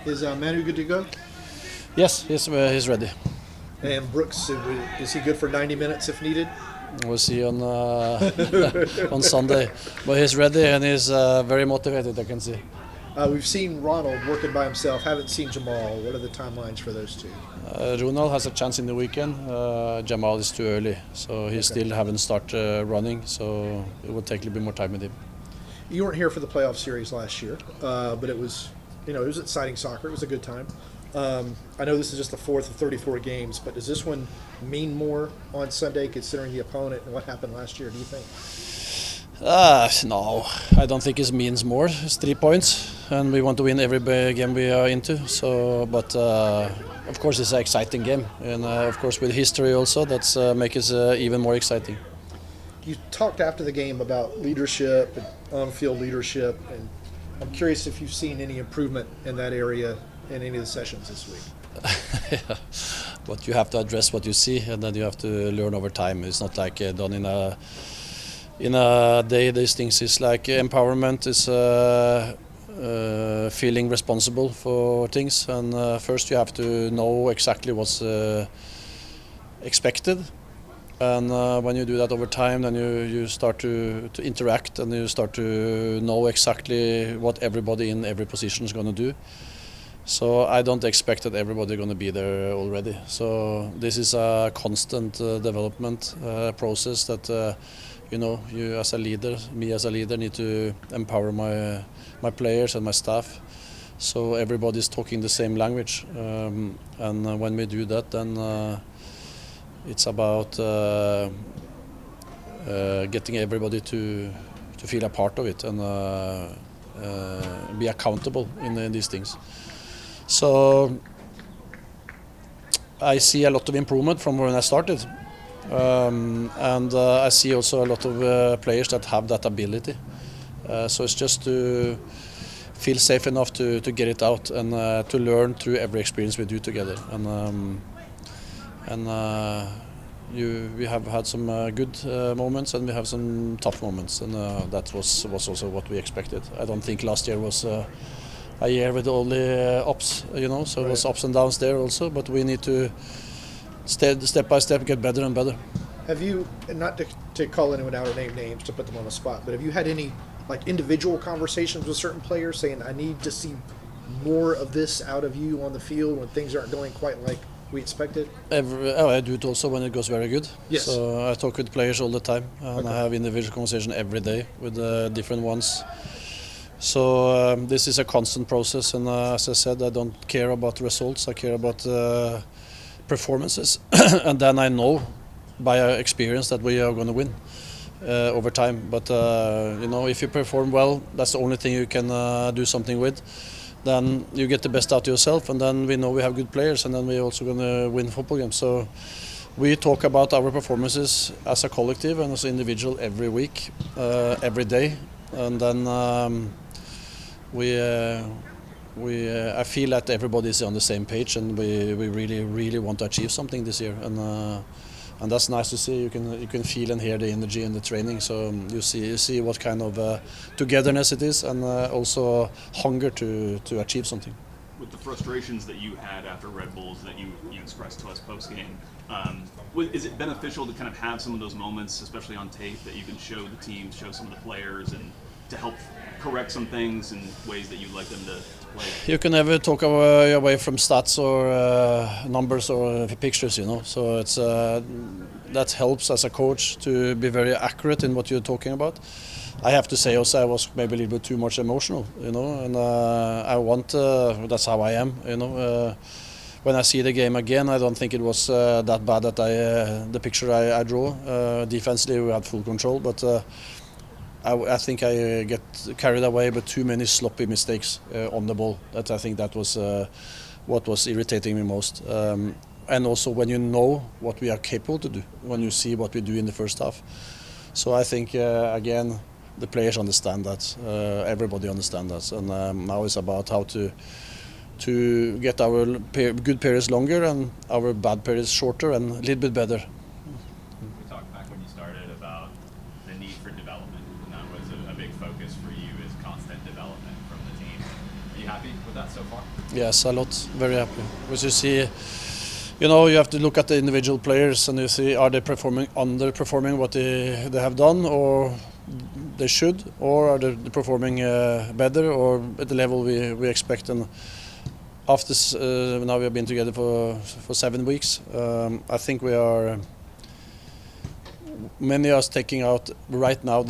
Is Manu good to go? Yes, he's ready. And Brooks, is he good for 90 minutes if needed? We'll see on on Sunday. But he's ready and he's very motivated, I can see. We've seen Ronald working by himself. Haven't seen Jamal. What are the timelines for those two? Ronald has a chance in the weekend. Jamal is too early, so he still haven't started running. So it will take a little bit more time with him. You weren't here for the playoff series last year, but it was exciting soccer. It was a good time. I know this is just the fourth of 34 games, but does this one mean more on Sunday considering the opponent and what happened last year, do you think? No, I don't think it means more. It's 3 points, and we want to win every game we are into. So, but of course, it's an exciting game, and of course, with history also, that's makes it even more exciting. You talked after the game about leadership and on-field leadership, and I'm curious if you've seen any improvement in that area in any of the sessions this week. Yeah. But you have to address what you see, and then you have to learn over time. It's not like done in a day. These things is like empowerment is feeling responsible for things, and first you have to know exactly what's expected. And when you do that over time, then you start to interact, and you start to know exactly what everybody in every position is going to do. So I don't expect that everybody is going to be there already. So this is a constant development process that you as a leader, me as a leader, need to empower my players and my staff. So everybody is talking the same language, and when we do that, then it's about getting everybody to feel a part of it and be accountable in these things. So I see a lot of improvement from when I started, and I see also a lot of players that have that ability. So it's just to feel safe enough to get it out and to learn through every experience we do together. We have had some good moments, and we have some tough moments, and that was also what we expected. I don't think last year was a year with only ups, so right. It was ups and downs there also, but we need to step by step get better and better. Have you, not to call anyone out or name names to put them on the spot, but have you had any individual conversations with certain players saying, I need to see more of this out of you on the field when things aren't going quite like we expected? I do it also when it goes very good. Yes. So I talk with players all the time, and okay. I have individual conversation every day with different ones. So this is a constant process, and as I said, I don't care about results. I care about performances, and then I know by experience that we are going to win over time. But if you perform well, that's the only thing you can do something with. Then you get the best out of yourself, and then we know we have good players, and then we're also going to win football games. So we talk about our performances as a collective and as an individual every week, every day, and then I feel that everybody is on the same page, and we really want to achieve something this year, and that's nice to see. You can feel and hear the energy in the training, so you see what kind of togetherness it is, and also hunger to achieve something. With the frustrations that you had after Red Bulls that you expressed to us post game, is it beneficial to kind of have some of those moments, especially on tape, that you can show the team, show some of the players, and to help correct some things in ways that you'd like them to play? You can never talk away from stats or numbers or pictures, So it's that helps as a coach to be very accurate in what you're talking about. I have to say also I was maybe a little bit too much emotional, and I want that's how I am, When I see the game again, I don't think it was that bad that the picture I draw. Defensively, we had full control, but I think I get carried away with too many sloppy mistakes on the ball. I think that was what was irritating me most. And also when you know what we are capable to do, when you see what we do in the first half. So I think, again, the players understand that, everybody understands that. And now it's about how to get our good periods longer and our bad periods shorter and a little bit better. We talked back when you started about the need for development, and that was a big focus for you, is constant development from the team. You happy with that so far? Yes, a lot. Very happy. Because you see, you have to look at the individual players and you see, are they underperforming what they have done, or they should, or are they performing better or at the level we expect. And after now we have been together for 7 weeks, I think we are. Many are taking out right now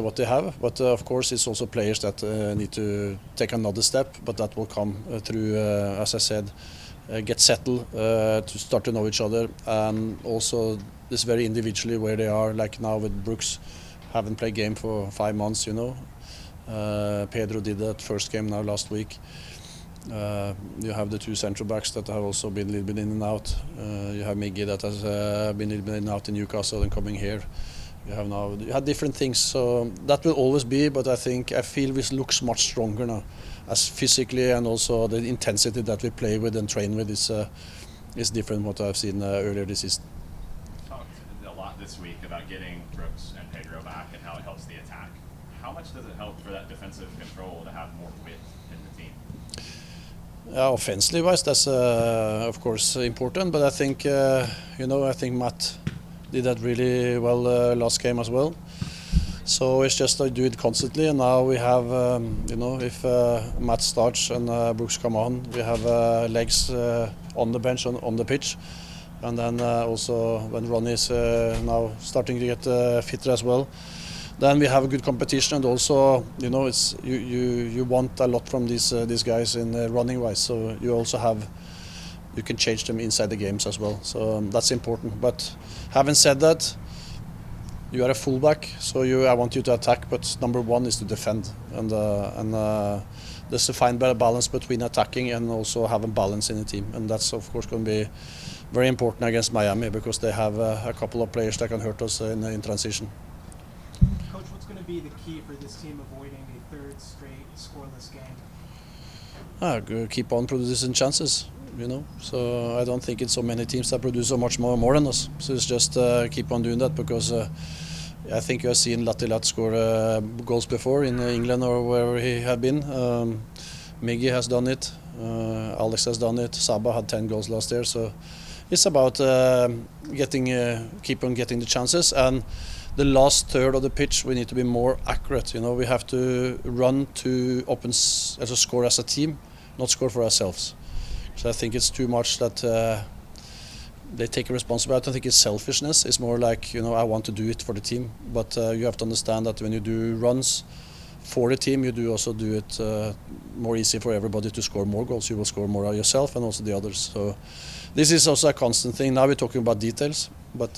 what they have, but of course it's also players that need to take another step, but that will come through, as I said, get settled, to start to know each other, and also this very individually where they are, like now with Brooks, haven't played game for 5 months, Pedro did that first game now last week. You have the two central backs that have also been a little bit in and out. You have Miggy that has been a little bit in and out in Newcastle and coming here. You have different things, so that will always be, but I feel we look much stronger now, as physically, and also the intensity that we play with and train with is different what I've seen earlier this season. Talked a lot this week about getting Brooks and Pedro back and how it helps the attack. How much does it help for that defensive control to have more width in the team? Offensively wise, that's of course important, but I think I think Matt did that really well last game as well. So it's just to do it constantly, and now we have if Matt starts and Brooks come on, we have legs on the bench on the pitch, and then also when Ronny is now starting to get fitter as well, then we have a good competition, and also it's you want a lot from these guys in running wise, so you can change them inside the games as well, so that's important. But having said that, you are a fullback, so I want you to attack, but number one is to defend, and there's to find a balance between attacking and also having balance in the team, and that's of course going to be very important against Miami, because they have a couple of players that can hurt us in transition. Coach, what's going to be the key for this team avoiding a third straight scoreless game? Keep on producing chances, So I don't think it's so many teams that produce so much more than us. So it's just keep on doing that, because I think you have seen Deila score goals before in England or wherever he had been. Miggy has done it. Alex has done it. Saba had 10 goals last year. So it's about keep on getting the chances, and the last third of the pitch we need to be more accurate. We have to run to open as a score as a team, not score for ourselves. So I think it's too much that they take a responsibility. I don't think it's selfishness. It's more like, I want to do it for the team. But you have to understand that when you do runs for the team, you do also do it more easy for everybody to score more goals. You will score more yourself and also the others. So this is also a constant thing. Now we're talking about details, but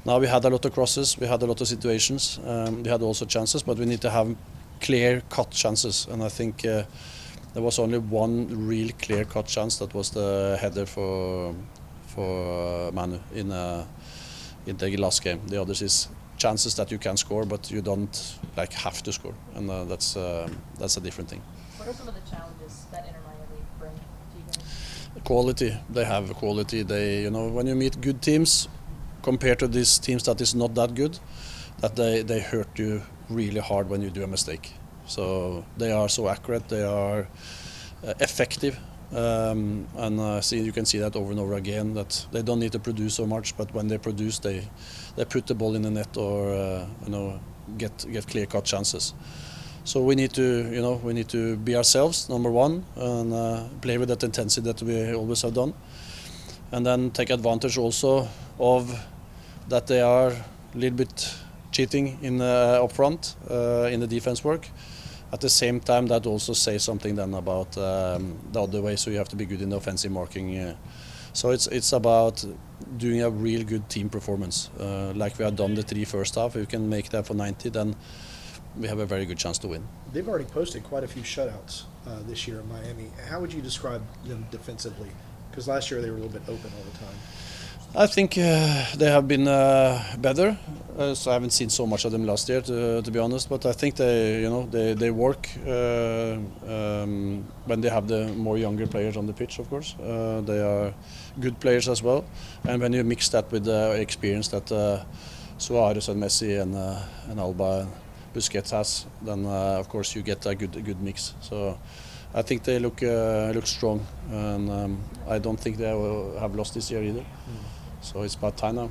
now we had a lot of crosses, we had a lot of situations, we had also chances, but we need to have clear-cut chances. And I think there was only one real clear-cut chance. That was the header for Manu in the last game. The others is chances that you can score, but you don't have to score, and that's a different thing. What are some of the challenges that Inter Miami bring to you guys? Quality. They have quality. They, when you meet good teams, compared to these teams that is not that good, that they hurt you really hard when you do a mistake. So they are so accurate. They are effective. And you can see that over and over again, that they don't need to produce so much, but when they produce, they put the ball in the net or get clear-cut chances. So we need to be ourselves, number one, and play with that intensity that we always have done, and then take advantage also of that they are a little bit cheating in up front in the defense work. At the same time, that also says something then about the other way, so you have to be good in the offensive marking. So it's about doing a real good team performance, like we have done the 3 first half. If you can make that for 90, then we have a very good chance to win. They've already posted quite a few shutouts this year in Miami. How would you describe them defensively? Because last year they were a little bit open all the time. I think they have been better. So I haven't seen so much of them last year, to be honest. But I think they work when they have the more younger players on the pitch. Of course, they are good players as well. And when you mix that with the experience that Suarez and Messi and Alba and Busquets has, then of course you get a good mix. So I think they look strong, and I don't think they have lost this year either. So it's about time now.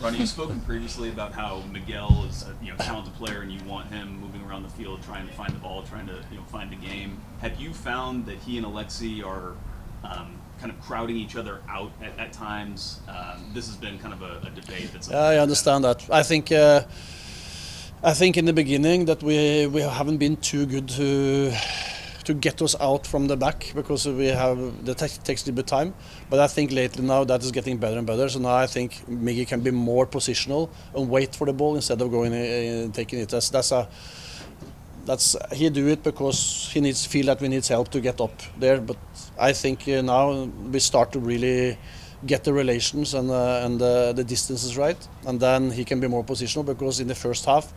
Ronny, you've spoken previously about how Miguel is a talented player, and you want him moving around the field, trying to find the ball, trying to find the game. Have you found that he and Alexi are kind of crowding each other out at times? This has been kind of a debate. I understand that. I think in the beginning that we haven't been too good to get us out from the back, because we have the takes a little bit time. But I think lately now that is getting better and better. So now I think Miggy can be more positional and wait for the ball instead of going and taking it. That's he do it because he feel that we need help to get up there. But I think now we start to really get the relations and the distances right, and then he can be more positional, because in the first half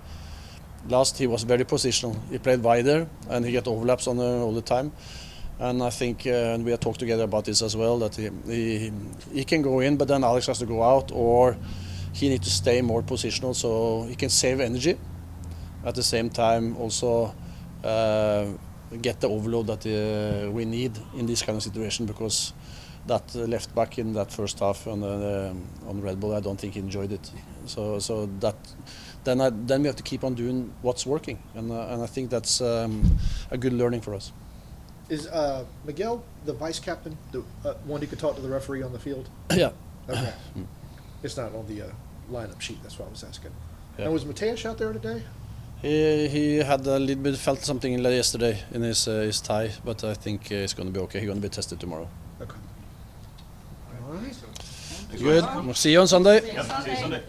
he was very positional. He played wider and he get overlaps all the time. And I think and we have talked together about this as well, that he can go in, but then Alex has to go out, or he needs to stay more positional so he can save energy. At the same time also get the overload that we need in this kind of situation, because that left back in that first half on Red Bull, I don't think he enjoyed it. So that then we have to keep on doing what's working, and I think that's a good learning for us. Is Miguel the vice captain, the one who could talk to the referee on the field? Yeah. Okay. It's not on the lineup sheet. That's what I was asking. Yeah. And was Mateus out there today? He had a little bit, felt something yesterday in his thigh, but I think he's going to be okay. He's going to be tested tomorrow. Okay. All right. Good. We'll see you on Sunday. Yeah, see you Sunday.